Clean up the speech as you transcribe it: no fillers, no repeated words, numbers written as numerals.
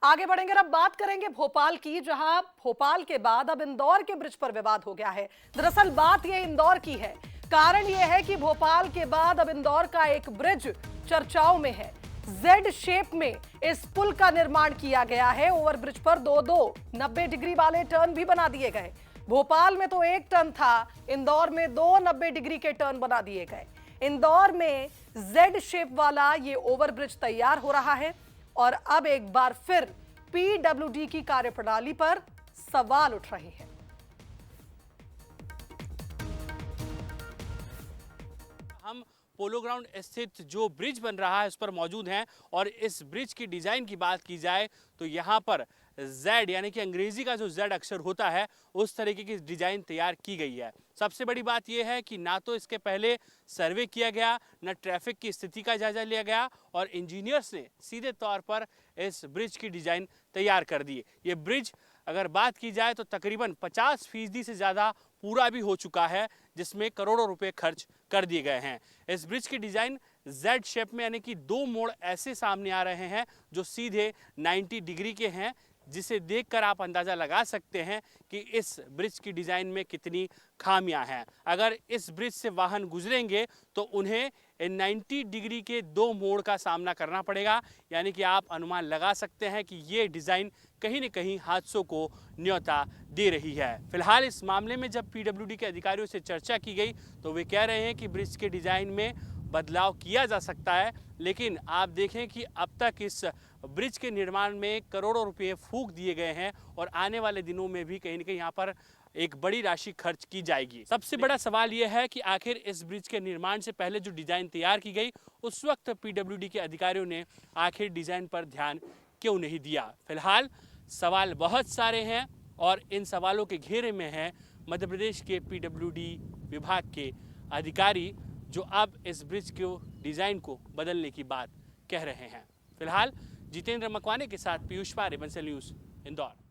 आगे बढ़ेंगे, अब बात करेंगे भोपाल की, जहां भोपाल के बाद अब इंदौर के ब्रिज पर विवाद हो गया है। दरअसल बात यह इंदौर की है। कारण यह है कि भोपाल के बाद अब इंदौर का एक ब्रिज चर्चाओं में है। जेड शेप में इस पुल का निर्माण किया गया है। ओवरब्रिज पर दो 90 डिग्री वाले टर्न भी बना दिए गए। भोपाल में तो एक टर्न था, इंदौर में 2 90 डिग्री के टर्न बना दिए गए। इंदौर में जेड शेप वाला ये ओवरब्रिज तैयार हो रहा है और अब एक बार फिर पीडब्ल्यूडी की कार्यप्रणाली पर सवाल उठ रहे हैं। हम पोलो ग्राउंड स्थित जो ब्रिज बन रहा है उस पर मौजूद हैं और इस ब्रिज की डिजाइन की बात की जाए तो यहाँ पर जेड यानी कि अंग्रेजी का जो जेड अक्षर होता है उस तरीके की डिजाइन तैयार की गई है। सबसे बड़ी बात यह है कि ना तो इसके पहले सर्वे किया गया, ना ट्रैफिक की स्थिति का जायजा लिया गया और इंजीनियर्स ने सीधे तौर पर इस ब्रिज की डिजाइन तैयार कर दी। ये ब्रिज अगर बात की जाए तो तकरीबन 50% से ज़्यादा पूरा भी हो चुका है, जिसमें करोड़ों रुपए खर्च कर दिए गए हैं। इस ब्रिज की डिज़ाइन जेड शेप में यानी कि 2 मोड़ ऐसे सामने आ रहे हैं जो सीधे 90 डिग्री के हैं, जिसे देखकर आप अंदाज़ा लगा सकते हैं कि इस ब्रिज की डिज़ाइन में कितनी खामियां हैं। अगर इस ब्रिज से वाहन गुजरेंगे तो उन्हें 90 डिग्री के 2 मोड़ का सामना करना पड़ेगा, यानी कि आप अनुमान लगा सकते हैं कि ये डिज़ाइन कहीं न कहीं हादसों को न्योता दे रही है। फिलहाल इस मामले में जब पीडब्ल्यूडी के अधिकारियों से चर्चा की गई तो वे कह रहे हैं कि ब्रिज के डिज़ाइन में बदलाव किया जा सकता है, लेकिन आप देखें कि अब तक इस ब्रिज के निर्माण में करोड़ों रुपए फूंक दिए गए हैं और आने वाले दिनों में भी कहीं न कहीं यहाँ पर एक बड़ी राशि खर्च की जाएगी। सबसे बड़ा सवाल यह है कि आखिर इस ब्रिज के निर्माण से पहले जो डिज़ाइन तैयार की गई उस वक्त पीडब्ल्यूडी के अधिकारियों ने आखिर डिज़ाइन पर ध्यान क्यों नहीं दिया। फिलहाल सवाल बहुत सारे हैं और इन सवालों के घेरे में है मध्य प्रदेश के पीडब्ल्यूडी विभाग के अधिकारी, जो अब इस ब्रिज के डिज़ाइन को बदलने की बात कह रहे हैं। फिलहाल जितेंद्र मकवाने के साथ पीयूष पारे, बंसल न्यूज़, इंदौर।